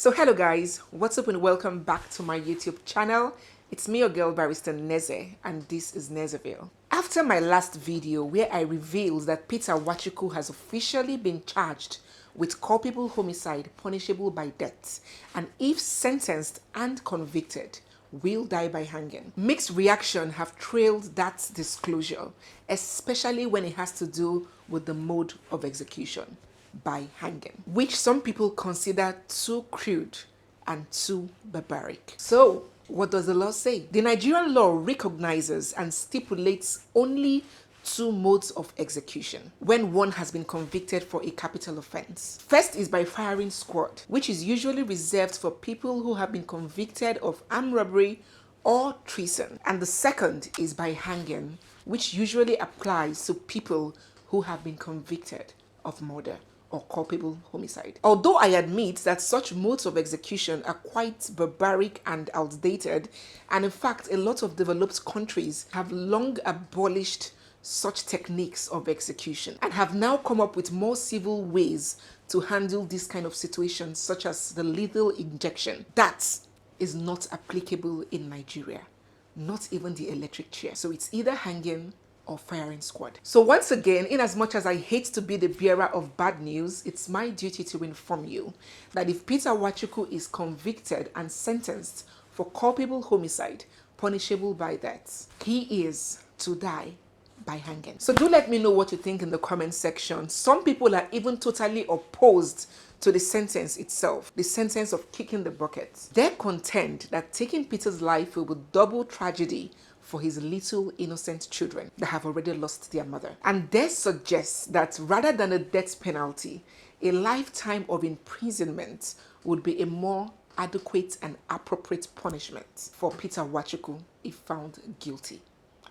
So hello guys, what's up and welcome back to my YouTube channel. It's me, your girl Barrister Neze, and this is Nezeville. After my last video where I revealed that Peter Nwachukwu has officially been charged with culpable homicide punishable by death, and if sentenced and convicted, will die by hanging. Mixed reaction have trailed that disclosure, especially when it has to do with the mode of execution, by hanging, which some people consider too crude and too barbaric. So, what does the law say? The Nigerian law recognizes and stipulates only two modes of execution when one has been convicted for a capital offense. First is by firing squad, which is usually reserved for people who have been convicted of armed robbery or treason. And the second is by hanging, which usually applies to people who have been convicted of murder or culpable homicide. Although I admit that such modes of execution are quite barbaric and outdated, and in fact a lot of developed countries have long abolished such techniques of execution and have now come up with more civil ways to handle this kind of situations, such as the lethal injection. That is not applicable in Nigeria, not even the electric chair. So it's either hanging or firing squad. So once again, in as much as I hate to be the bearer of bad news, it's my duty to inform you that if Peter Nwachukwu is convicted and sentenced for culpable homicide punishable by death, he is to die by hanging. So do let me know what you think in the comment section. Some people are even totally opposed to the sentence itself, the sentence of kicking the bucket. They contend that taking Peter's life will be double tragedy for his little innocent children that have already lost their mother. And they suggest that rather than a death penalty, a lifetime of imprisonment would be a more adequate and appropriate punishment for Peter Nwachukwu if found guilty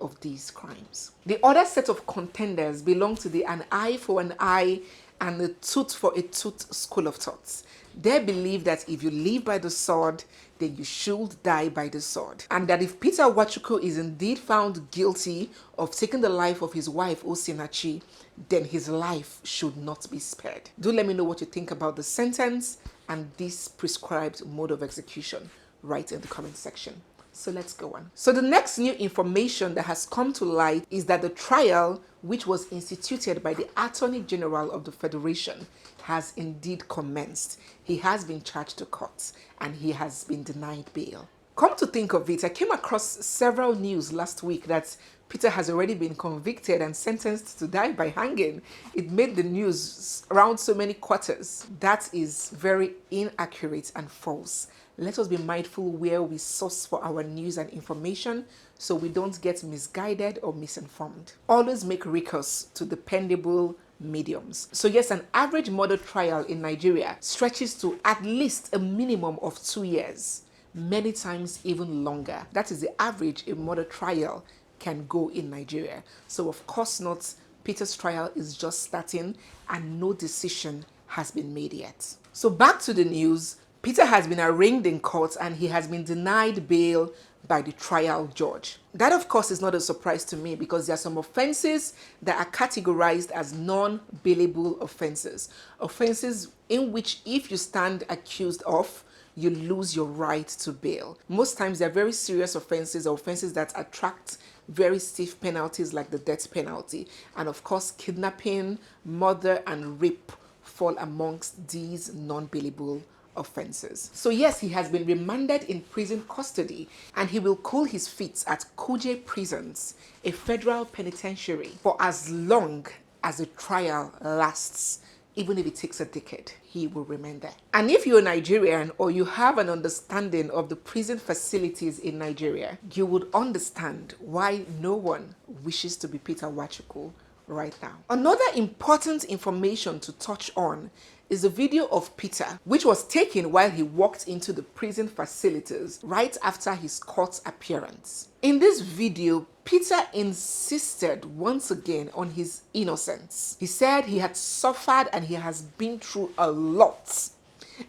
of these crimes. The other set of contenders belong to the an eye for an eye and a tooth for a tooth school of thoughts. They believe that if you live by the sword, then you should die by the sword. And that if Peter Nwachukwu is indeed found guilty of taking the life of his wife, Osinachi, then his life should not be spared. Do let me know what you think about the sentence and this prescribed mode of execution right in the comment section. So let's go on. So the next new information that has come to light is that the trial, which was instituted by the Attorney General of the Federation, has indeed commenced. He has been charged to court and he has been denied bail. Come to think of it, I came across several news last week that Peter has already been convicted and sentenced to die by hanging. It made the news around so many quarters. That is very inaccurate and false. Let us be mindful where we source for our news and information so we don't get misguided or misinformed. Always make recourse to dependable mediums. So yes, an average murder trial in Nigeria stretches to at least a minimum of 2 years, many times even longer. That is the average a murder trial can go in Nigeria. So of course not, Peter's trial is just starting and no decision has been made yet. So back to the news. Peter has been arraigned in court and he has been denied bail by the trial judge. That of course is not a surprise to me because there are some offenses that are categorized as non-bailable offenses. Offenses in which if you stand accused of, you lose your right to bail. Most times they're very serious offenses or offenses that attract very stiff penalties like the death penalty. And of course, kidnapping, murder, and rape fall amongst these non-bailable offenses. So yes, he has been remanded in prison custody and he will cool his feet at Kuje Prisons, a federal penitentiary, for as long as the trial lasts. Even if it takes a decade, he will remain there. And if you're Nigerian or you have an understanding of the prison facilities in Nigeria, you would understand why no one wishes to be Peter Nwachukwu right now. Another important information to touch on is a video of Peter, which was taken while he walked into the prison facilities right after his court appearance. In this video, Peter insisted once again on his innocence. He said he had suffered and he has been through a lot,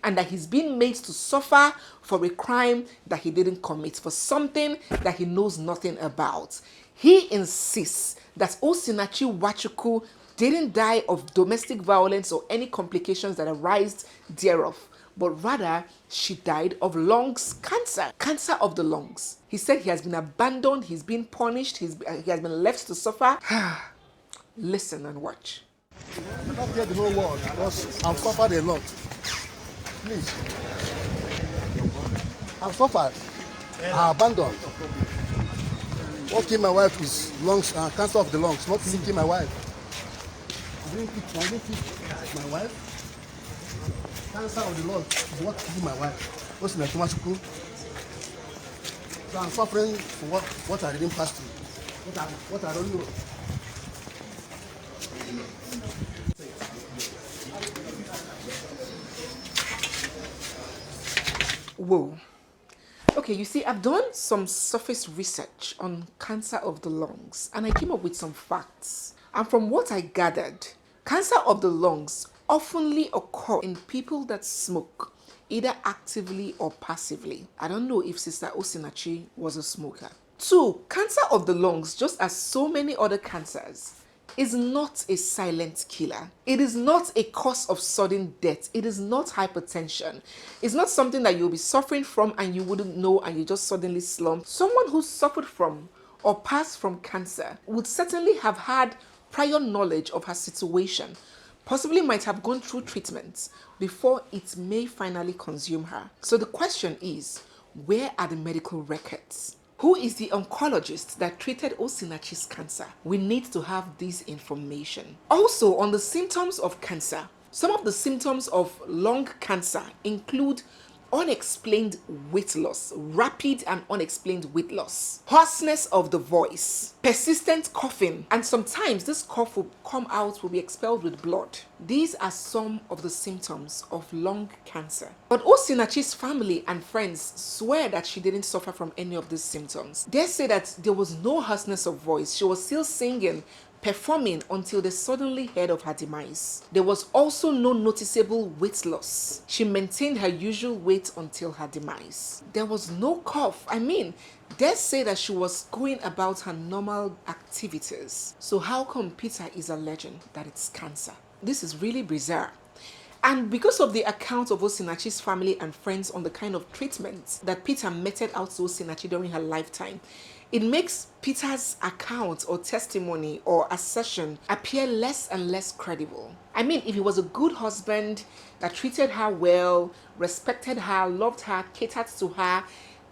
and that he's been made to suffer for a crime that he didn't commit, for something that he knows nothing about. He insists that Osinachi Nwachukwu didn't die of domestic violence or any complications that arise thereof, but rather she died of lungs cancer, cancer of the lungs. He said he has been abandoned, he's been punished, he has been left to suffer. Listen and watch. I don't get the whole world because I've suffered a lot. Please. I've suffered. I abandoned. What killed my wife is lungs, cancer of the lungs, not killing my wife. I didn't kill my wife. Cancer of the lungs is what killed my wife. What's my automatic? So I'm suffering for what I didn't pass through. What I don't know. Whoa. Okay, you see, I've done some surface research on cancer of the lungs and I came up with some facts. And from what I gathered, cancer of the lungs oftenly occur in people that smoke, either actively or passively. I don't know if Sister Osinachi was a smoker. 2, cancer of the lungs, just as so many other cancers, is not a silent killer. It is not a cause of sudden death. It is not hypertension. It's not something that you'll be suffering from and you wouldn't know and you just suddenly slump. Someone who suffered from or passed from cancer would certainly have had prior knowledge of her situation, possibly might have gone through treatments before it may finally consume her. So the question is, where are the medical records? Who is the oncologist that treated Osinachi's cancer? We need to have this information. Also, on the symptoms of cancer, some of the symptoms of lung cancer include unexplained weight loss, rapid and unexplained weight loss, hoarseness of the voice, persistent coughing, and sometimes this cough will come out, will be expelled with blood. These are some of the symptoms of lung cancer. But Osinachi's family and friends swear that she didn't suffer from any of these symptoms. They say that there was no hoarseness of voice. She was still singing, performing until they suddenly heard of her demise. There was also no noticeable weight loss. She maintained her usual weight until her demise. There was no cough. They say that she was going about her normal activities. So how come Peter is alleging that it's cancer? This is really bizarre. And because of the account of Osinachi's family and friends on the kind of treatment that Peter meted out to Osinachi during her lifetime, it makes Peter's account or testimony or assertion appear less and less credible. If he was a good husband that treated her well, respected her, loved her, catered to her,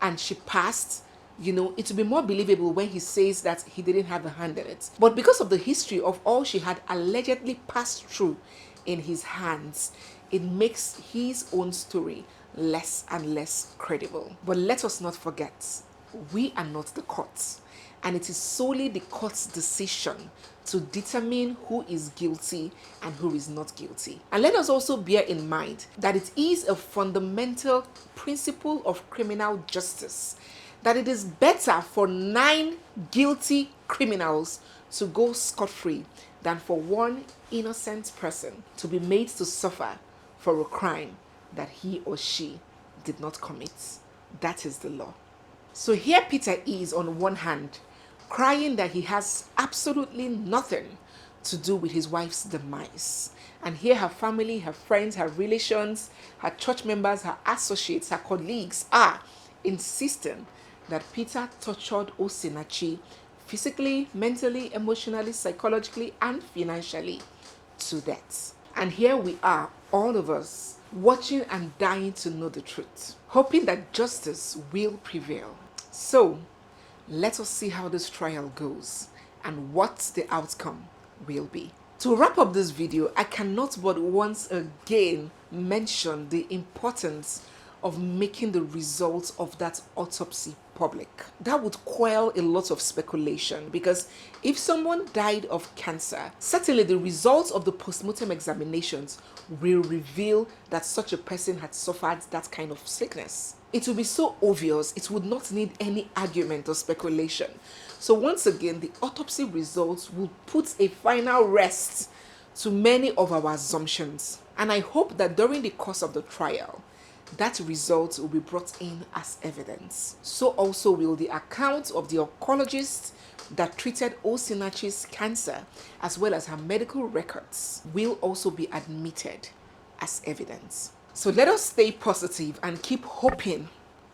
and she passed, it would be more believable when he says that he didn't have a hand in it. But because of the history of all she had allegedly passed through in his hands, it makes his own story less and less credible. But let us not forget, we are not the courts, and it is solely the court's decision to determine who is guilty and who is not guilty. And let us also bear in mind that it is a fundamental principle of criminal justice that it is better for 9 guilty criminals to go scot-free than for one innocent person to be made to suffer for a crime that he or she did not commit. That is the law. So here Peter is, on one hand, crying that he has absolutely nothing to do with his wife's demise. And here her family, her friends, her relations, her church members, her associates, her colleagues are insisting that Peter tortured Osinachi physically, mentally, emotionally, psychologically, and financially to death. And here we are, all of us, watching and dying to know the truth, hoping that justice will prevail. So, let us see how this trial goes and what the outcome will be. To wrap up this video, I cannot but once again mention the importance of making the results of that autopsy public. That would quell a lot of speculation, because if someone died of cancer, certainly the results of the postmortem examinations will reveal that such a person had suffered that kind of sickness. It will be so obvious, it would not need any argument or speculation. So once again, the autopsy results will put a final rest to many of our assumptions. And I hope that during the course of the trial, that result will be brought in as evidence. So also will the account of the oncologist that treated Osinachi's cancer, as well as her medical records, will also be admitted as evidence. So let us stay positive and keep hoping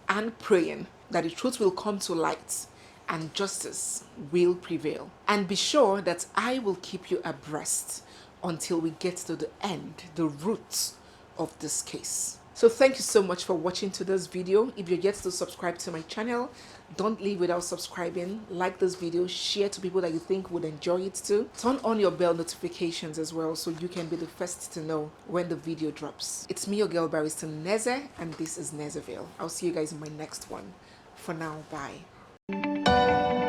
and praying that the truth will come to light and justice will prevail. And be sure that I will keep you abreast until we get to the end, the roots of this case. So thank you so much for watching to this video. If you're yet to subscribe to my channel, don't leave without subscribing. Like this video, share to people that you think would enjoy it too. Turn on your bell notifications as well so you can be the first to know when the video drops. It's me, your girl Barrister Neze, and this is Nezeville. I'll see you guys in my next one. For now, bye.